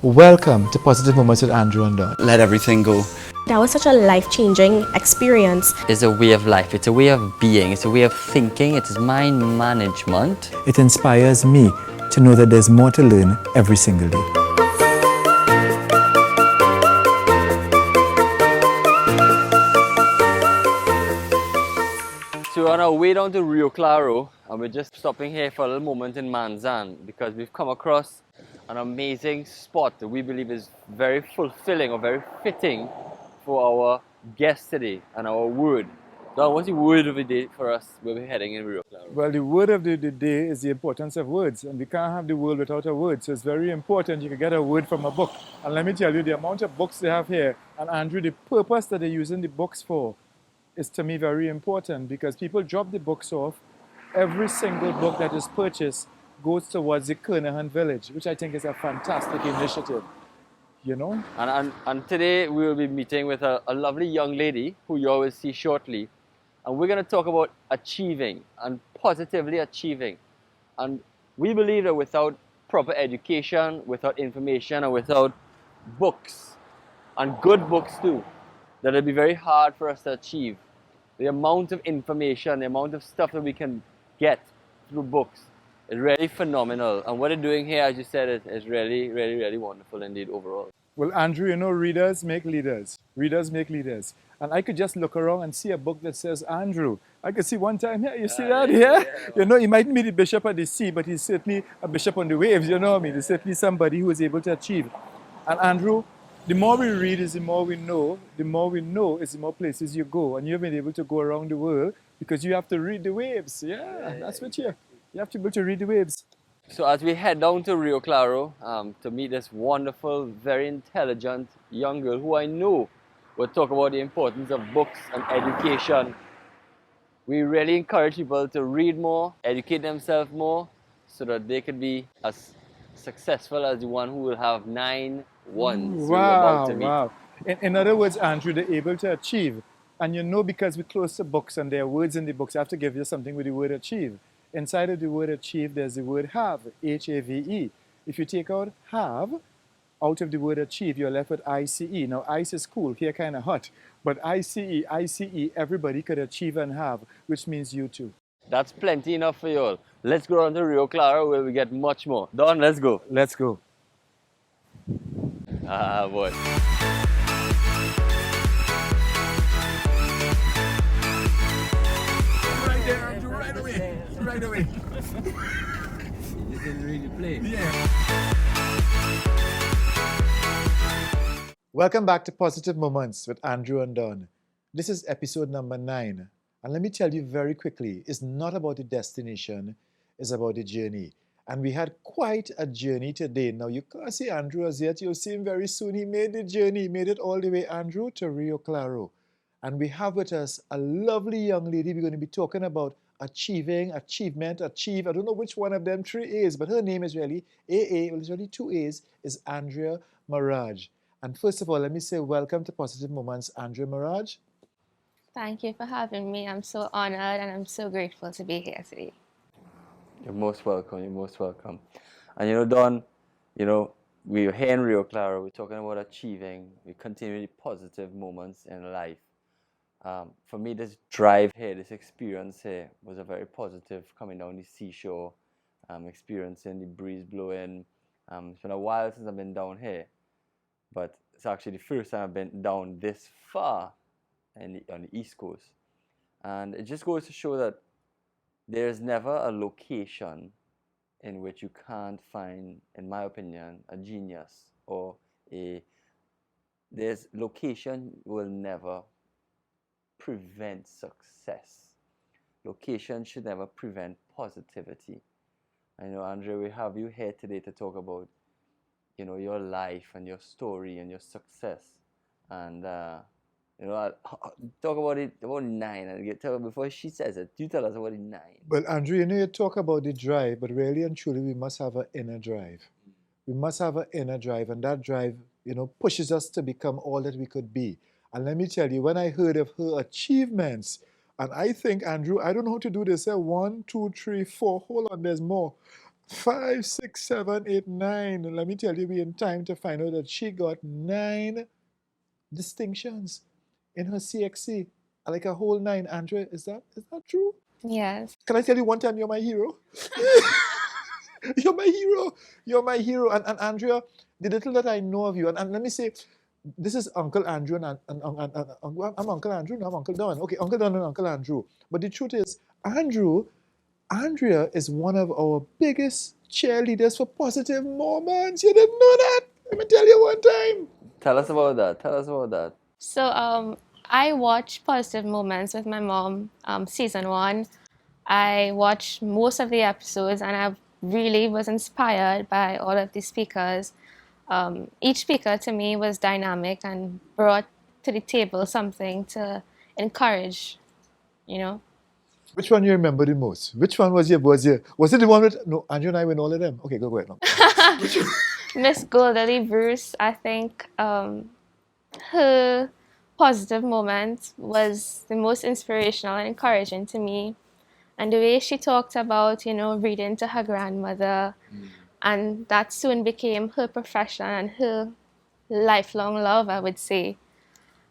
Welcome to Positive Moments with Andrew and Don. Let everything go. That was such a life-changing experience. It's a way of life, it's a way of being, it's a way of thinking, it is mind management. It inspires me to know that there's more to learn every single day. So we're on our way down to Rio Claro and we're just stopping here for a little moment in Manzan because we've come across an amazing spot that we believe is very fulfilling or very fitting for our guest today and our word. Don, what's the word of the day for us where we're heading in Rio Claro? Well, the word of the day is the importance of words, and we can't have the world without a word. So it's very important you can get a word from a book. And let me tell you, the amount of books they have here, and Andrew, the purpose that they're using the books for is to me very important because people drop the books off. Every single book that is purchased goes towards the Kernahan village, which I think is a fantastic initiative. You know? And today we will be meeting with a lovely young lady who you will see shortly. And we're going to talk about achieving and positively achieving. And we believe that without proper education, without information, and without books, and good books too, that it'll be very hard for us to achieve. The amount of information, the amount of stuff that we can get through books is really phenomenal. And what they're doing here, as you said, is really, really, really wonderful indeed overall. Well, Andrew, you know, readers make leaders. Readers make leaders. And I could just look around and see a book that says Andrew. I could see one time here, you see that here? You know, he mightn't be the bishop at the sea, but he's certainly a bishop on the waves, you know what I mean? He's certainly somebody who is able to achieve. And Andrew, the more we read is the more we know. The more we know is the more places you go. And you've been able to go around the world because you have to read the waves. Yeah, that's what you have to be able to read the waves. So as we head down to Rio Claro to meet this wonderful, very intelligent young girl who I know will talk about the importance of books and education, we really encourage people to read more, educate themselves more, so that they could be as successful as the one who will have 9 ones we're about to meet. Wow. In other words, Andrew, they're able to achieve. And you know, because we're close to books and there are words in the books, I have to give you something with the word achieve. Inside of the word achieve, there's the word have, H-A-V-E. If you take out have out of the word achieve, you're left with I-C-E. Now, ice is cool, here kind of hot. But I-C-E, everybody could achieve and have, which means you too. That's plenty enough for you all. Let's go on to Rio Claro where we get much more. Don, let's go. Let's go. Ah, boy. Right there, Andrew, right away. Right away. You didn't really play. Yeah. Welcome back to Positive Moments with Andrew and Don. This is episode number 9. And let me tell you very quickly, it's not about the destination, it's about the journey. And we had quite a journey today. Now, you can't see Andrew as yet. You'll see him very soon. He made the journey. He made it all the way, Andrew, to Rio Claro. And we have with us a lovely young lady. We're going to be talking about achieving, achievement, achieve. I don't know which one of them 3 A's, but her name is really AA. Well, it's really 2 A's, is Andrea Maraj. And first of all, let me say welcome to Positive Moments, Andrea Maraj. Thank you for having me. I'm so honored and I'm so grateful to be here today. You're most welcome. You're most welcome. And you know, Don, you know, we're here in Rio Claro. We're talking about achieving. We continue the positive moments in life. For me, this drive here, this experience here, was a very positive. Coming down the seashore, experiencing the breeze blowing. It's been a while since I've been down here, but it's actually the first time I've been down this far on the East Coast, and it just goes to show that there's never a location in which you can't find, in my opinion, a genius or there's location will never prevent success. Location should never prevent positivity. I know, Andrea, we have you here today to talk about, you know, your life and your story and your success, and you know, talk about it about 9 and tell her before she says it. You tell us about the 9. Well, Andrew, you know, you talk about the drive, but really and truly, we must have an inner drive. We must have an inner drive, and that drive, you know, pushes us to become all that we could be. And let me tell you, when I heard of her achievements, and I think, Andrew, I don't know how to do this. 1, 2, 3, 4. Hold on, there's more. 5, 6, 7, 8, 9. Let me tell you, we in time to find out that she got 9 distinctions in her CXC. Like a whole 9. Andrea, is that true? Yes. Can I tell you one time you're my hero? You're my hero. You're my hero. And Andrea, the little that I know of you, and let me say, this is Uncle Andrew I'm Uncle Andrew, no, I'm Uncle Don. Okay, Uncle Don and Uncle Andrew. But the truth is, Andrea is one of our biggest cheerleaders for positive moments. You didn't know that? Let me tell you one time. Tell us about that. Tell us about that. So I watched Positive Moments with my mom, season 1. I watched most of the episodes and I really was inspired by all of the speakers. Each speaker to me was dynamic and brought to the table something to encourage, you know. Which one you remember the most? Which one was it the one with, no, Andrew and I win all of them? Okay, go ahead. No. Miss Goldie Bruce, I think her positive moment was the most inspirational and encouraging to me. And the way she talked about, reading to her grandmother, and that soon became her profession and her lifelong love, I would say.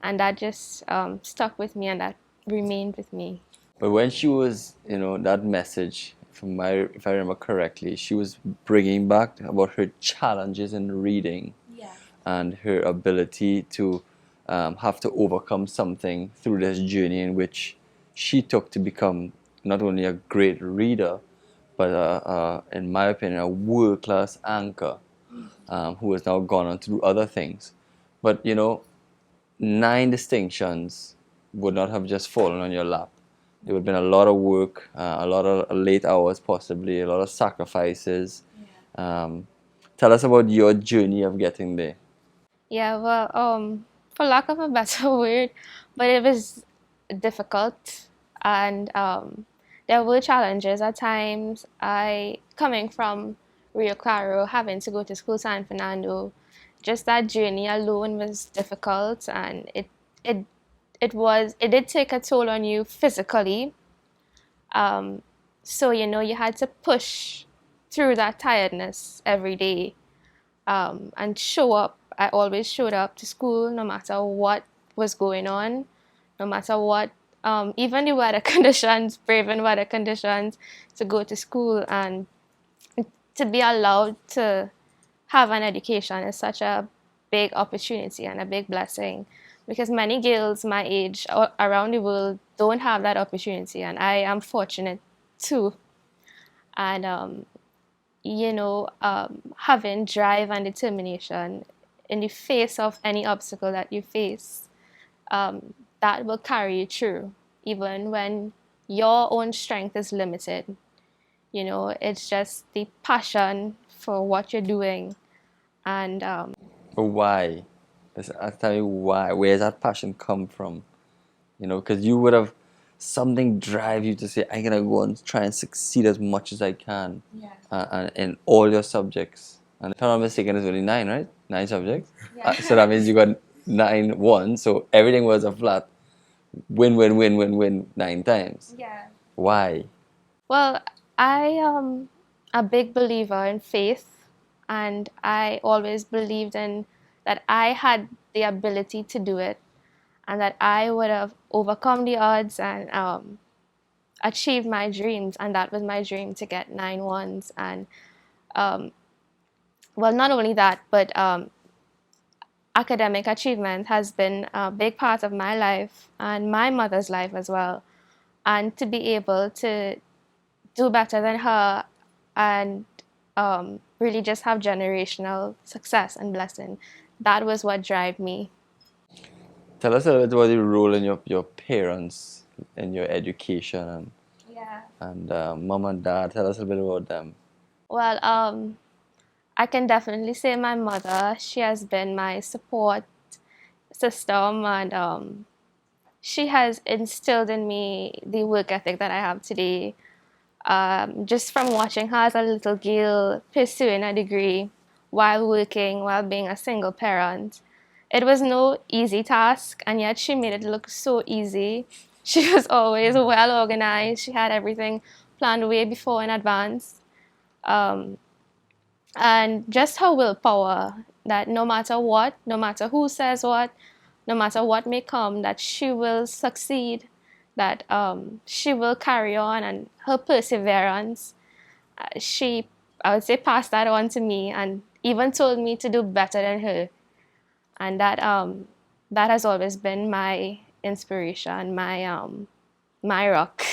And that just stuck with me and that remained with me. But when she was, that message, if I remember correctly, she was bringing back about her challenges in reading and her ability to have to overcome something through this journey in which she took to become not only a great reader, but in my opinion, a world-class anchor who has now gone on to do other things. But 9 distinctions would not have just fallen on your lap. There would have been a lot of work, a lot of late hours possibly, a lot of sacrifices. Tell us about your journey of getting there. Yeah, well, for lack of a better word, but it was difficult and there were challenges at times. Coming from Rio Claro, having to go to school San Fernando, just that journey alone was difficult, and it did take a toll on you physically. So you had to push through that tiredness every day, and show up. I always showed up to school no matter what was going on, no matter what, even the weather conditions, braving weather conditions, to go to school and to be allowed to have an education is such a big opportunity and a big blessing, because many girls my age around the world don't have that opportunity, and I am fortunate too. And having drive and determination in the face of any obstacle that you face, that will carry you through, even when your own strength is limited. It's just the passion for what you're doing. And But why? Tell me why. Where does that passion come from? Because you would have something drive you to say, I'm going to go and try and succeed as much as I can. And in all your subjects. And if I'm not mistaken, it's only 9, right? 9 subjects. So that means you got 9 1. So everything was a flat win, win, win, win, win 9 times. Why? Well, I am a big believer in faith, and I always believed in that I had the ability to do it, and that I would have overcome the odds and achieved my dreams. And that was my dream, to get 9 1s. And well, not only that, but academic achievement has been a big part of my life and my mother's life as well. And to be able to do better than her and really just have generational success and blessing, that was what drove me. Tell us a little bit about the role in your parents in your education and mom and dad. Tell us a bit about them. Well, I can definitely say my mother. She has been my support system, and she has instilled in me the work ethic that I have today. Just from watching her as a little girl pursuing a degree while working, while being a single parent. It was no easy task, and yet she made it look so easy. She was always well organized. She had everything planned way before in advance. And just her willpower, that no matter what, no matter who says what, no matter what may come, that she will succeed, that she will carry on, and her perseverance, she, I would say, passed that on to me and even told me to do better than her. And that has always been my inspiration, my rock.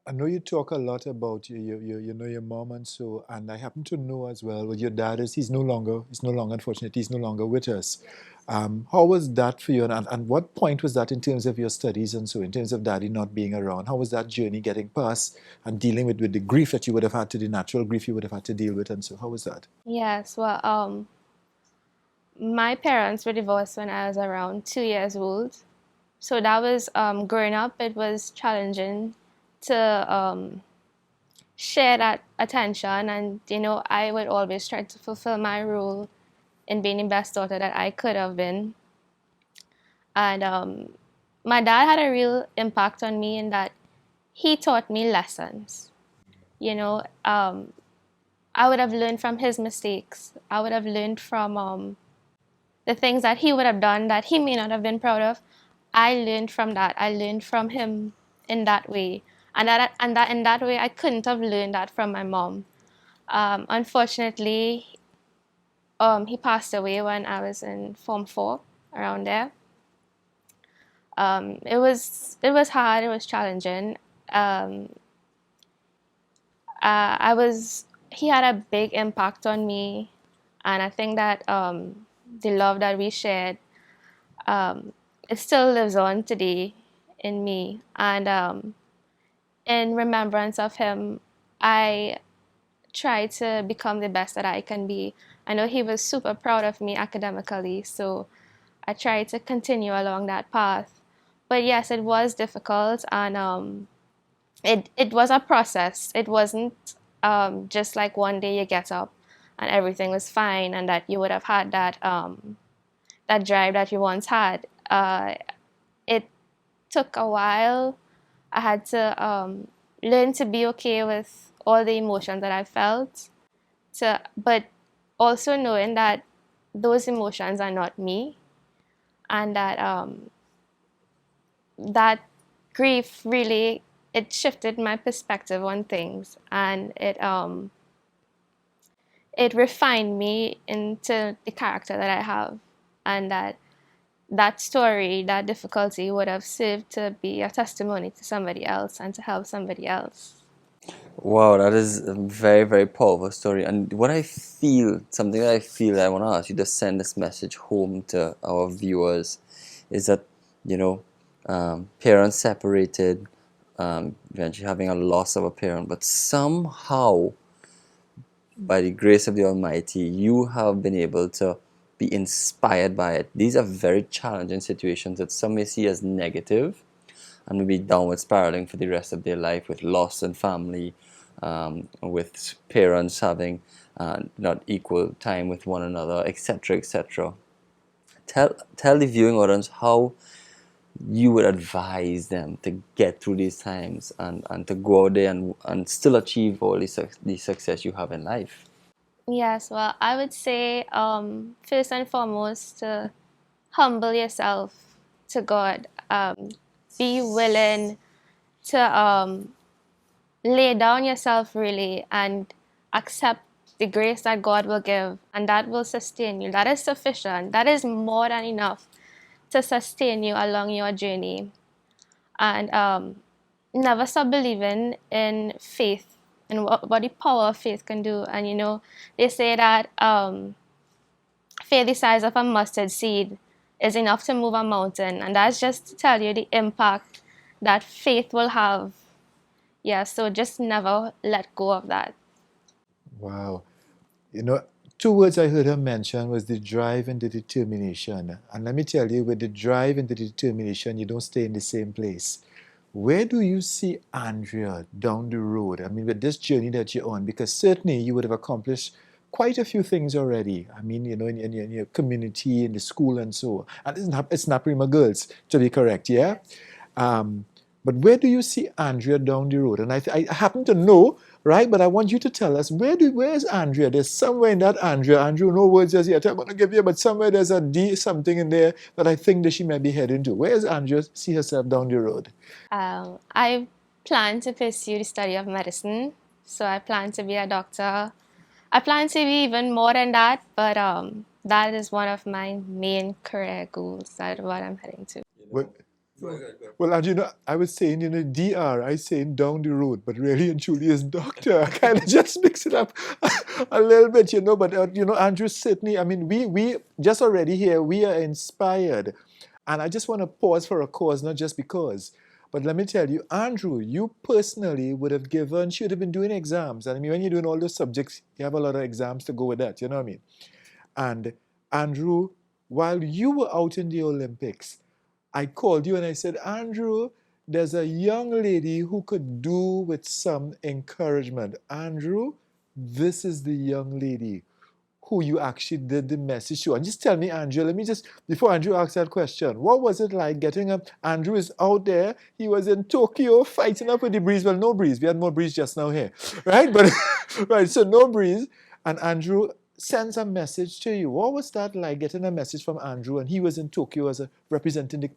I know you talk a lot about your mom and so, and I happen to know as well what your dad is. He's no longer, unfortunately, he's no longer with us. How was that for you, and what point was that in terms of your studies and so, in terms of daddy not being around? How was that journey getting past and dealing with the grief that you would have had to, the natural grief you would have had to deal with, and so, how was that? Yes, well, my parents were divorced when I was around 2 years old. So that was, growing up, it was challenging to share that attention. And, I would always try to fulfill my role in being the best daughter that I could have been. And my dad had a real impact on me in that he taught me lessons. I would have learned from his mistakes. I would have learned from the things that he would have done that he may not have been proud of. I learned from that. I learned from him in that way, and that in that way I couldn't have learned that from my mom. Unfortunately, he passed away when I was in Form 4, around there. It was hard. It was challenging. He had a big impact on me, and I think that the love that we shared, it still lives on today in me. And in remembrance of him, I try to become the best that I can be. I know he was super proud of me academically, so I try to continue along that path. But yes, it was difficult, and it was a process. It wasn't just like one day you get up and everything was fine, and that you would have had that that drive that you once had. It took a while. I had to learn to be okay with all the emotions that I felt, but also knowing that those emotions are not me, and that that grief really, it shifted my perspective on things, and it refined me into the character that I have, and that story, that difficulty would have served to be a testimony to somebody else and to help somebody else. Wow, that is a very, very powerful story. And what I feel, something that I feel that I want to ask you to send this message home to our viewers is that, parents separated, eventually having a loss of a parent, but somehow, by the grace of the Almighty, you have been able to be inspired by it. These are very challenging situations that some may see as negative and maybe downward spiraling for the rest of their life, with loss in family, with parents having not equal time with one another, etc., etc. Tell the viewing audience how you would advise them to get through these times and to go out there and still achieve all the success you have in life. Yes, well, I would say first and foremost to humble yourself to God. Be willing to lay down yourself really and accept the grace that God will give, and that will sustain you. That is sufficient. That is more than enough to sustain you along your journey. And never stop believing in faith and what the power of faith can do. And they say that faith the size of a mustard seed is enough to move a mountain, and that's just to tell you the impact that faith will have. Yeah, so just never let go of that. Wow. Two words I heard her mention was the drive and the determination. And let me tell you, with the drive and the determination, you don't stay in the same place. Where do you see Andrea down the road? I mean, with this journey that you're on, because certainly you would have accomplished quite a few things already. I mean, in your community, in the school, and so on. And it's not Prima Girls, to be correct, yeah? But where do you see Andrea down the road? And I happen to know, right? But I want you to tell us, where's Andrea? There's somewhere in that Andrea. Andrew, no words just yet. I'm going to give you, but somewhere there's a D something in there that I think that she might be heading to. Where's Andrea see herself down the road? I plan to pursue the study of medicine, so I plan to be a doctor. I plan to be even more than that, but that is one of my main career goals. That's what I'm heading to. Well, well, and I was saying, DR, I saying down the road, but really and truly is doctor. I kind of just mix it up a little bit, but, Andrew, certainly, I mean, we just already here, we are inspired. And I just want to pause for a cause, not just because. But let me tell you, Andrew, you personally should have been doing exams. And I mean, when you're doing all those subjects, you have a lot of exams to go with that, you know what I mean? And Andrew, while you were out in the Olympics, I called you and I said, Andrew, there's a young lady who could do with some encouragement. Andrew, this is the young lady who you actually did the message to. And just tell me, Andrew, before Andrew asks that question, what was it like getting up? Andrew is out there. He was in Tokyo fighting up with the breeze. Well, no breeze. We had more breeze just now here, right? But, right, so no breeze. And Andrew sends a message to you. What was that like, getting a message from Andrew? And he was in Tokyo as representing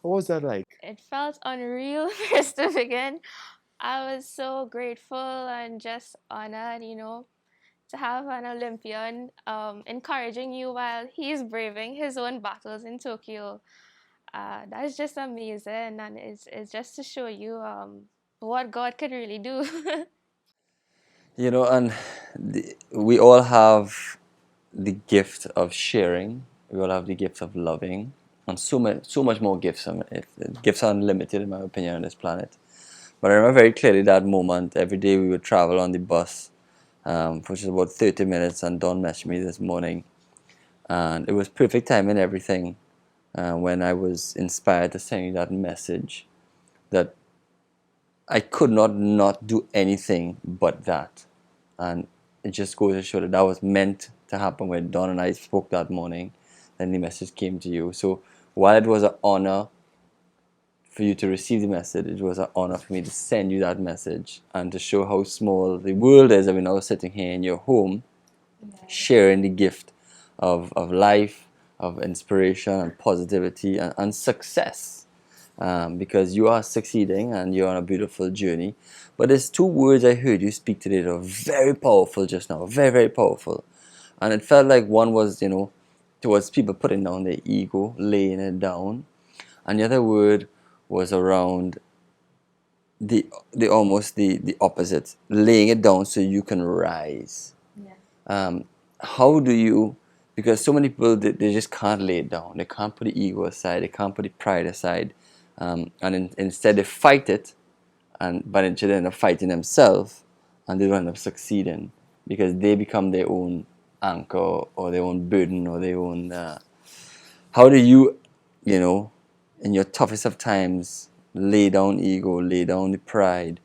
what was that like? It felt unreal first to begin. I was so grateful and just honored, to have an Olympian encouraging you while he's braving his own battles in Tokyo. That's just amazing, and it's just to show you what God could really do. And we all have the gift of sharing. We all have the gift of loving, and so much more gifts. Gifts are unlimited, in my opinion, on this planet. But I remember very clearly that moment. Every day we would travel on the bus, which is about 30 minutes, and Dawn messaged me this morning. And it was perfect time and everything when I was inspired to send you that message that I could not do anything but that. And it just goes to show that was meant to happen when Dawn and I spoke that morning. Then the message came to you. So while it was an honor for you to receive the message, it was an honor for me to send you that message and to show how small the world is. I mean, I was sitting here in your home, sharing the gift of life, of inspiration and positivity and success, because you are succeeding and you're on a beautiful journey. But there's two words I heard you speak today that are very powerful just now, very, very powerful. And it felt like one was, towards people putting down their ego, laying it down. And the other word was around the almost the opposite, laying it down so you can rise. Yeah. How do you, because so many people, they just can't lay it down. They can't put the ego aside. They can't put the pride aside. Instead they fight it, but they end up fighting themselves, and they don't end up succeeding because they become their own anchor or their own burden or their own... how do you, in your toughest of times, lay down ego, lay down the pride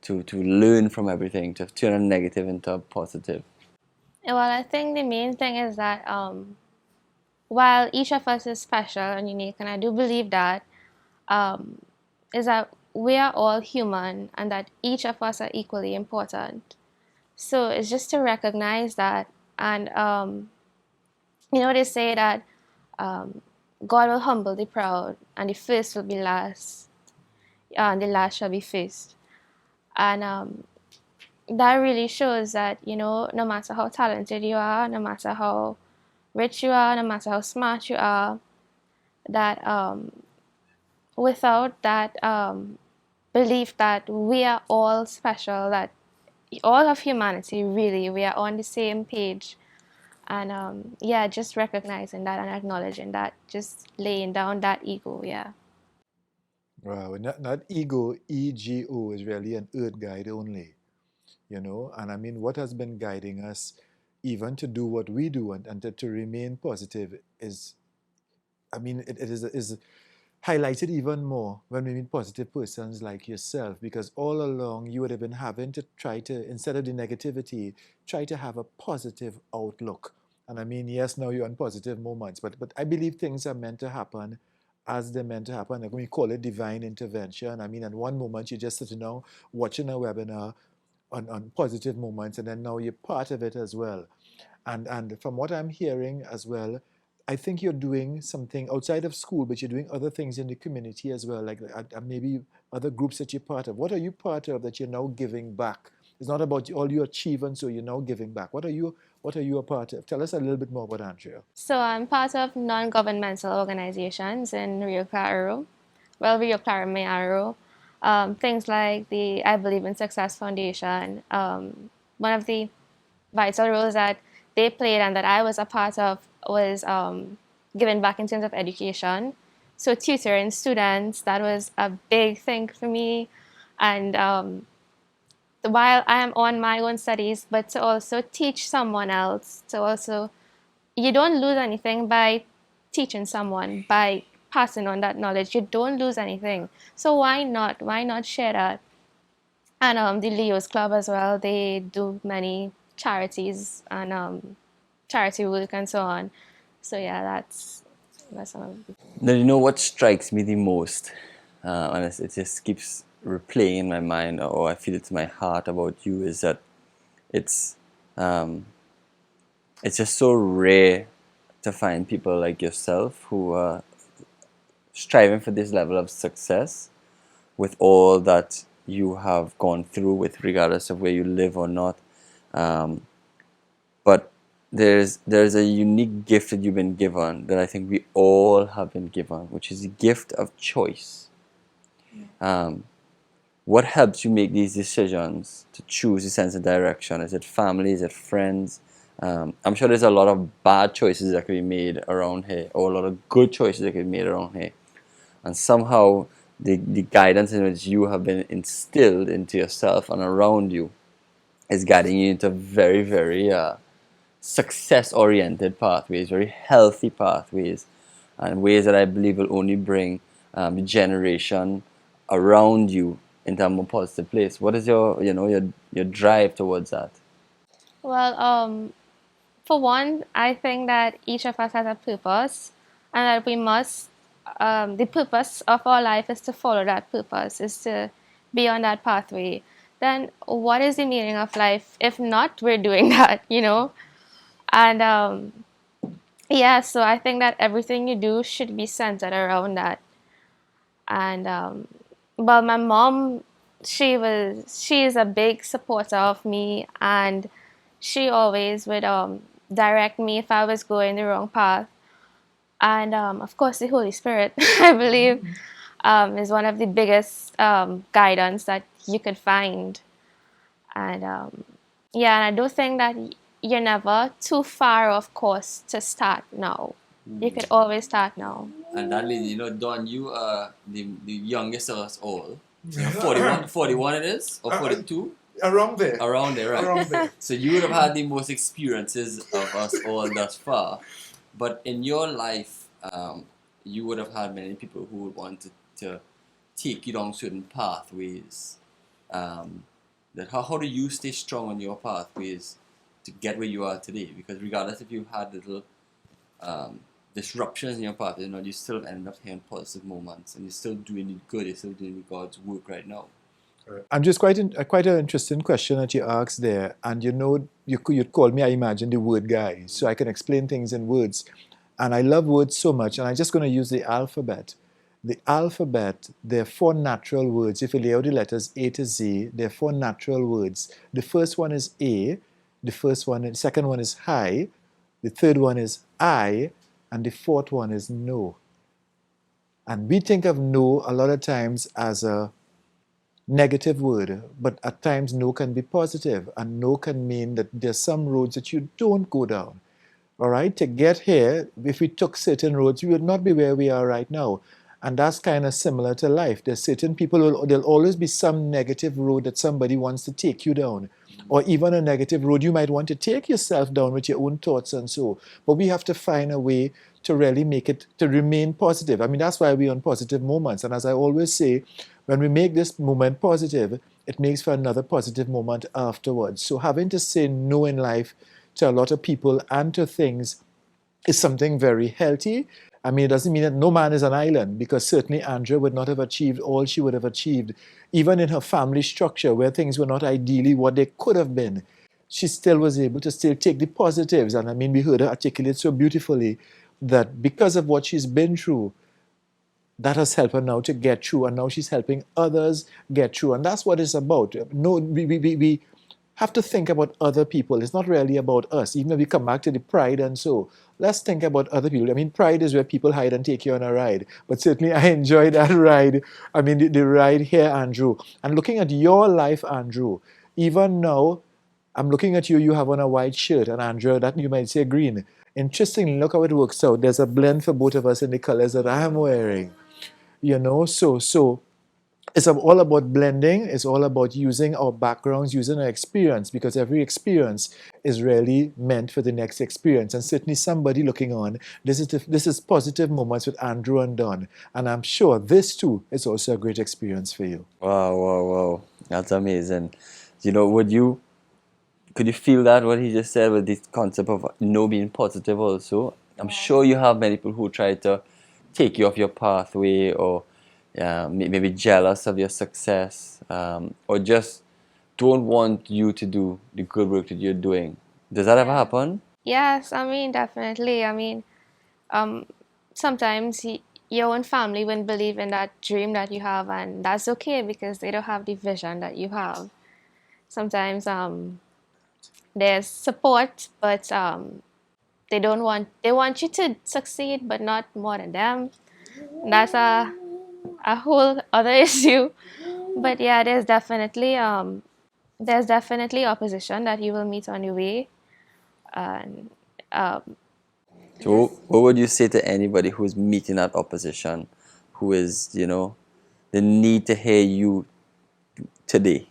to learn from everything, to turn a negative into a positive? Well, I think the main thing is that while each of us is special and unique, and I do believe that, is that we are all human and that each of us are equally important. So it's just to recognize that. And, they say that God will humble the proud and the first will be last, and the last shall be first. And that really shows that, no matter how talented you are, no matter how rich you are, no matter how smart you are, that without that belief that we are all special, that all of humanity, really, we are on the same page. And just recognizing that and acknowledging that, just laying down that ego, yeah. Wow, not ego, ego is really an earth guide only, and I mean, what has been guiding us even to do what we do and to remain positive is, I mean, it is highlighted even more when we meet positive persons like yourself, because all along you would have been having to try to, instead of the negativity, try to have a positive outlook. And I mean, yes, now you're on positive moments, but I believe things are meant to happen as they're meant to happen. Like we call it divine intervention. I mean, at one moment you're just sitting down watching a webinar on positive moments, and then now you're part of it as well. And from what I'm hearing as well, I think you're doing something outside of school, but you're doing other things in the community as well, like maybe other groups that you're part of. What are you part of that you're now giving back? It's not about all you achieve, and so you're now giving back. What are you a part of? Tell us a little bit more about Andrea. So I'm part of non-governmental organizations in Rio Claro. Well, Rio Claro, Mayaro. Things like the I Believe in Success Foundation. One of the vital roles that they played and that I was a part of was giving back in terms of education. So tutoring students, that was a big thing for me. And while I am on my own studies, but to also teach someone else, you don't lose anything by teaching someone, by passing on that knowledge. You don't lose anything. So why not? Why not share that? And the Leo's Club as well, they do many charities and charity work and so on. So yeah, that's some of it. Now, you know what strikes me the most, and it just keeps replaying in my mind, or I feel it in my heart about you, is that it's just so rare to find people like yourself who are striving for this level of success with all that you have gone through, with regardless of where you live or not. But there's a unique gift that you've been given that I think we all have been given, which is the gift of choice. What helps you make these decisions to choose a sense of direction? Is it family? Is it friends? I'm sure there's a lot of bad choices that can be made around here, or a lot of good choices that can be made around here. And somehow the guidance in which you have been instilled into yourself and around you is guiding you into very, very success-oriented pathways, very healthy pathways, and ways that I believe will only bring the generation around you into a more positive place. What is your drive towards that? Well, for one, I think that each of us has a purpose, and that we must. The purpose of our life is to follow that purpose, is to be on that pathway. Then, what is the meaning of life if not we're doing that? And yeah, so I think that everything you do should be centered around that. And well, my mom, she is a big supporter of me, and she always would direct me if I was going the wrong path. And of course, the Holy Spirit, I believe, is one of the biggest guidance that you could find. And yeah, and I do think that you're never too far off course to start now. You could always start now. And that lady, Don, you are the youngest of us all. 41 it is? Or 42? Around there. Around there, right? Around there. So you would have had the most experiences of us all thus far. But in your life, you would have had many people who would want to take you down certain pathways. How do you stay strong on your pathways to get where you are today? Because regardless if you had little disruptions in your path, you still end up having positive moments, and you're still doing it good. You're still doing God's work right now. I'm just quite an interesting question that you asked there, and you'd call me, I imagine, the word guy, so I can explain things in words, and I love words so much, and I'm just going to use the alphabet. The alphabet, there are 4 natural words. If you lay out the letters A to Z, there are 4 natural words. The first one is A, the second one is hi, the third one is I, and the fourth one is no. And we think of no a lot of times as a negative word, but at times no can be positive, and no can mean that there's some roads that you don't go down. All right, to get here, if we took certain roads, we would not be where we are right now. And that's kind of similar to life. There's certain people, there'll always be some negative road that somebody wants to take you down, or even a negative road you might want to take yourself down with your own thoughts and so. But we have to find a way to really make it, to remain positive. I mean, that's why we're on positive moments. And as I always say, when we make this moment positive, it makes for another positive moment afterwards. So having to say no in life to a lot of people and to things is something very healthy. I mean, it doesn't mean that no man is an island, because certainly Andrea would not have achieved all she would have achieved, even in her family structure where things were not ideally what they could have been. She still was able to still take the positives. And I mean, we heard her articulate so beautifully that because of what she's been through, that has helped her now to get through, and now she's helping others get through. And that's what it's about. No, we have to think about other people. It's not really about us. Even if we come back to the pride and so, let's think about other people. I mean, pride is where people hide and take you on a ride. But certainly I enjoyed that ride. I mean, the ride here, Andrew. And looking at your life, Andrew, even now, I'm looking at you, you have on a white shirt, and Andrea, that you might say green. Interestingly, look how it works out. There's a blend for both of us in the colors that I am wearing. So it's all about blending. It's all about using our backgrounds, using our experience, because every experience is really meant for the next experience. And certainly somebody looking on, this is Positive Moments with Andrew and Don. And I'm sure this too is also a great experience for you. Wow, wow, wow. That's amazing. Could you feel that what he just said with this concept of being positive also? I'm sure you have many people who try to take you off your pathway, or maybe jealous of your success, or just don't want you to do the good work that you're doing. Does that ever happen? Yes, I mean, definitely. I mean, sometimes your own family wouldn't believe in that dream that you have, and that's okay because they don't have the vision that you have. Sometimes there's support, but they want you to succeed, but not more than them. That's a whole other issue. But yeah, there's definitely opposition that you will meet on your way, and So what would you say to anybody who's meeting that opposition, who is, they need to hear you today?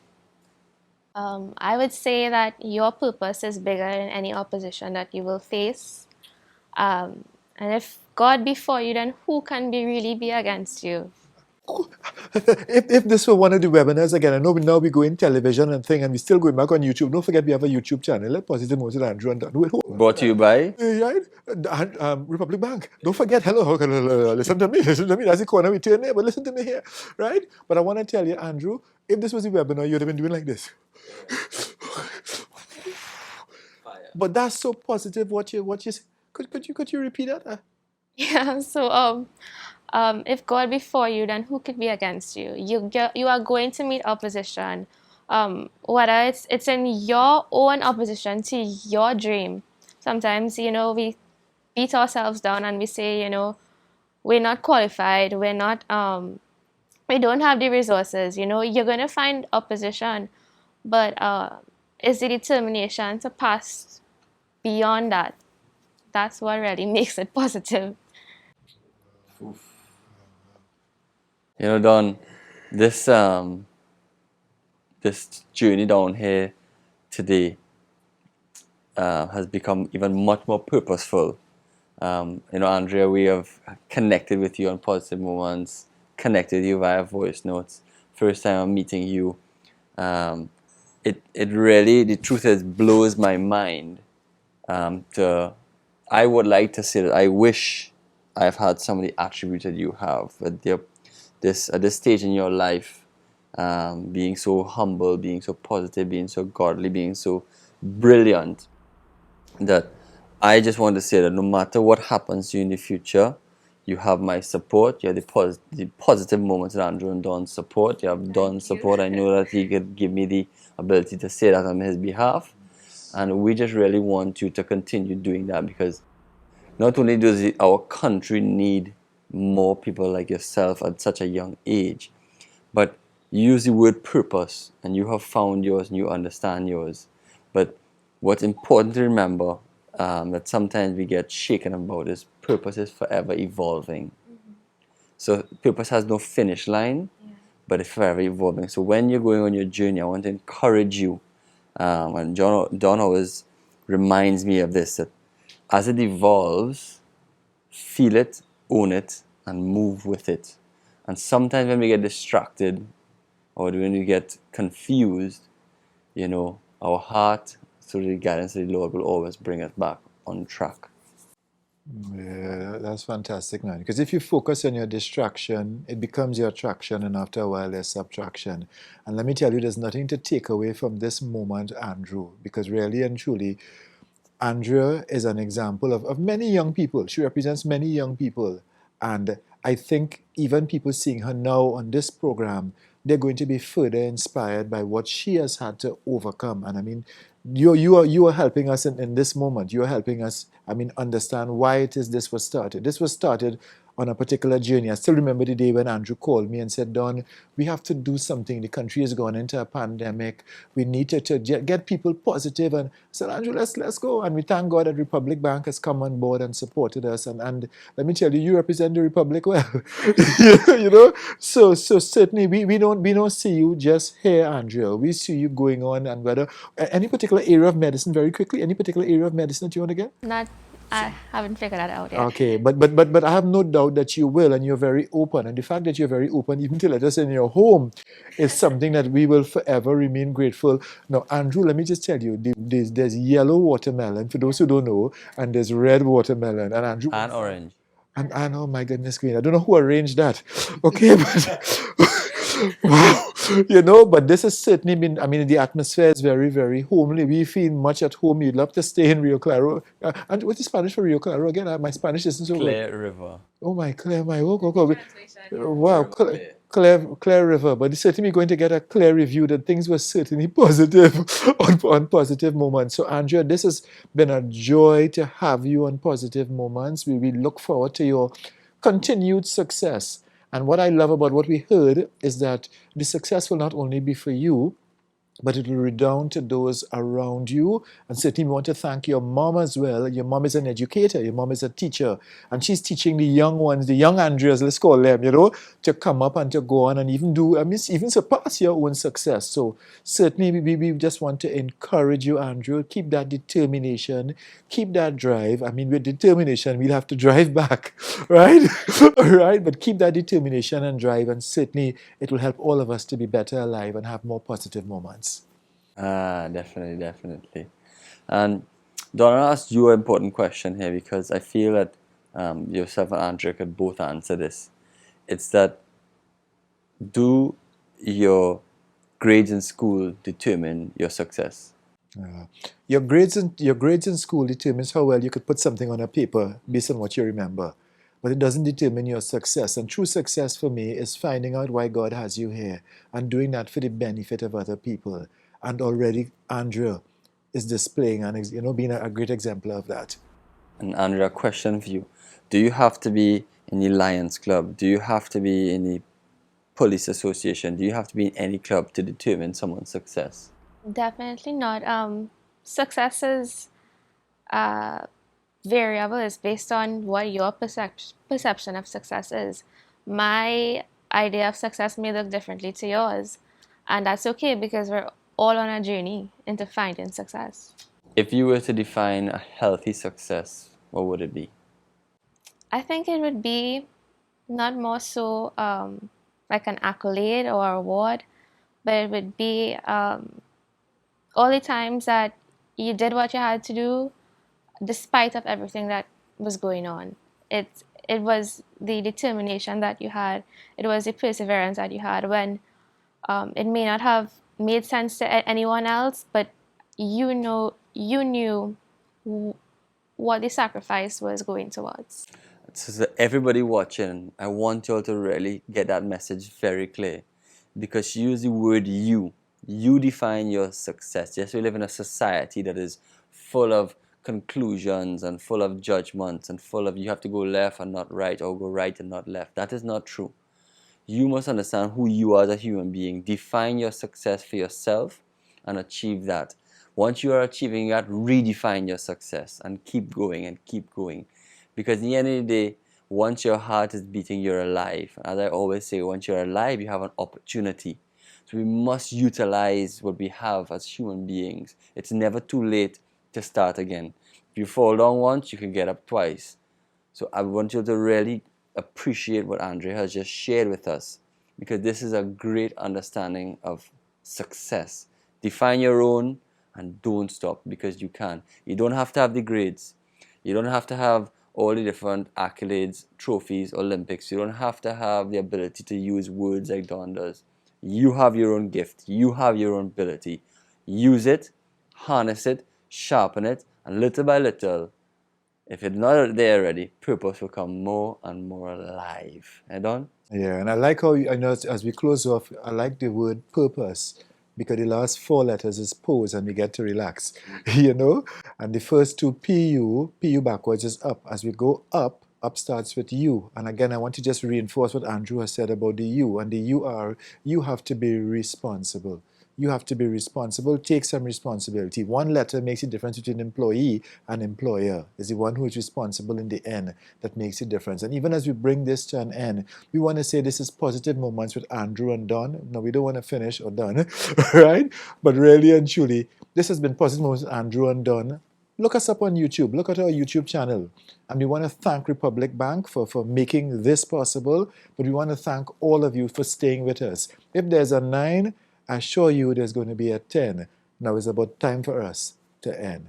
I would say that your purpose is bigger than any opposition that you will face. And if God be for you, then who can really be against you? If this were one of the webinars, again, I know now we go in television and thing, and we still going back on YouTube. Don't forget we have a YouTube channel, Positive Moments with Andrew and Don. Wait, hold on. Brought to you by? Right? Republic Bank. Don't forget, hello, listen to me. That's the corner we turn there, but listen to me here, right? But I want to tell you, Andrew, if this was a webinar, you'd have been doing like this. But that's so positive. What you could you repeat that? Yeah. So if God be for you, then who could be against you? You are going to meet opposition. Whether it's in your own opposition to your dream. Sometimes we beat ourselves down and we say we're not qualified. We don't have the resources. You're going to find opposition, but it's the determination to pass beyond that. That's what really makes it positive. Don, this journey down here today has become even much more purposeful. Andrea, we have connected with you on Positive Moments, connected with you via voice notes. First time I'm meeting you. It really, the truth is, blows my mind. I would like to say that I wish I've had some of the attributes that you have at this stage in your life, being so humble, being so positive, being so godly, being so brilliant, that I just want to say that no matter what happens to you in the future, you have my support. You have the Positive Moments with Andrew and Don's support. You have Don's support. I know that he could give me the ability to say that on his behalf. And we just really want you to continue doing that, because not only does our country need more people like yourself at such a young age, but you use the word purpose, and you have found yours and you understand yours. But what's important to remember, that sometimes we get shaken about, is purpose is forever evolving. So purpose has no finish line, but it's forever evolving. So when you're going on your journey, I want to encourage you, and Don always reminds me of this, that as it evolves, feel it, own it, and move with it. And sometimes when we get distracted, or when we get confused, our heart, through the guidance of the Lord, will always bring us back on track. Yeah, that's fantastic, man. Because if you focus on your distraction, it becomes your attraction, and after a while, there's subtraction. And let me tell you, there's nothing to take away from this moment, Andrew, because really and truly, Andrea is an example of many young people. She represents many young people. And I think even people seeing her now on this program, they're going to be further inspired by what she has had to overcome. And I mean, you are helping us in this moment. You are helping us, I mean, understand why it is this was started. This was started on a particular journey. I still remember the day when Andrew called me and said, Don, we have to do something. The country has gone into a pandemic. We need to get people positive. And I said, Andrew, let's go. And we thank God that Republic Bank has come on board and supported us. And let me tell you, you represent the Republic well. you know, so certainly we don't see you just here, Andrea. We see you going on, and whether any particular area of medicine, very quickly, any particular area of medicine that you want to get? Not, I haven't figured that out yet. Okay, but I have no doubt that you will, and you're very open. And the fact that you're very open, even to let us in your home, is something that we will forever remain grateful. Now, Andrew, let me just tell you, there's yellow watermelon for those who don't know, and there's red watermelon. And Andrew, And orange. and oh my goodness, green. I don't know who arranged that. Okay, but wow, but this has certainly been. I mean, the atmosphere is very, very homely. We feel much at home. You'd love to stay in Rio Claro. And what's the Spanish for Rio Claro again? My Spanish isn't so good. Clear River. Oh my Claire, my wow, Claire River. But it's certainly going to get a clear review that things were certainly positive on positive moments. So Andrea, this has been a joy to have you on Positive Moments. We look forward to your continued success. And what I love about what we heard is that the success will not only be for you, but it will redound to those around you. And certainly, we want to thank your mom as well. Your mom is an educator, your mom is a teacher, and she's teaching the young ones, the young Andreas, let's call them, to come up and to go on and even do, I mean, even surpass your own success. So, certainly, we just want to encourage you, Andrew. Keep that determination, keep that drive. I mean, with determination, we'll have to drive back, right? All right, but keep that determination and drive, and certainly, it will help all of us to be better alive and have more positive moments. Definitely, definitely. And Donna asked you an important question here because I feel that yourself and Andrea could both answer this. It's that, do your grades in school determine your success? Your grades in school determines how well you could put something on a paper based on what you remember, but it doesn't determine your success. And true success for me is finding out why God has you here and doing that for the benefit of other people. And already Andrea is displaying and being a great example of that. And Andrea, question for you: do you have to be in the Lions Club? Do you have to be in the police association? Do you have to be in any club to determine someone's success? Definitely not. Success is variable. It's based on what your perception of success is. My idea of success may look differently to yours, and that's okay because we're all on a journey into finding success. If you were to define a healthy success, what would it be? I think it would be not more so like an accolade or award, but it would be all the times that you did what you had to do despite of everything that was going on. It was the determination that you had. It was the perseverance that you had when it may not have made sense to anyone else, but you knew what the sacrifice was going towards. So everybody watching, I want you all to really get that message very clear, because you use the word you. You define your success. Yes, we live in a society that is full of conclusions and full of judgments and full of you have to go left and not right, or go right and not left. That is not true. You must understand who you are as a human being. Define your success for yourself and achieve that. Once you are achieving that, redefine your success and keep going and keep going. Because at the end of the day, once your heart is beating, you're alive. As I always say, once you're alive, you have an opportunity. So we must utilize what we have as human beings. It's never too late to start again. If you fall down once, you can get up twice. So I want you to really appreciate what Andrea has just shared with us, because this is a great understanding of success. Define your own and don't stop, because you can. You don't have to have the grades. You don't have to have all the different accolades, trophies, Olympics. You don't have to have the ability to use words like Don does. You have your own gift. You have your own ability. Use it, harness it, sharpen it, and little by little, if it's not there already, purpose will come more and more alive. Eh, Don? Yeah, and I like how, I know as we close off, I like the word purpose because the last four letters is pose and we get to relax, And the first two, PU backwards is up. As we go up starts with you. And again, I want to just reinforce what Andrew has said about the you. And the you have to be responsible. You have to be responsible, take some responsibility. One letter makes a difference between employee and employer. It's the one who is responsible in the end that makes a difference. And even as we bring this to an end, we want to say this is Positive Moments with Andrew and Don. No, we don't want to finish or done, right? But really and truly, this has been Positive Moments with Andrew and Don. Look us up on YouTube. Look at our YouTube channel. And we want to thank Republic Bank for making this possible. But we want to thank all of you for staying with us. If there's a 9, I assure you there's going to be a 10. Now it's about time for us to end.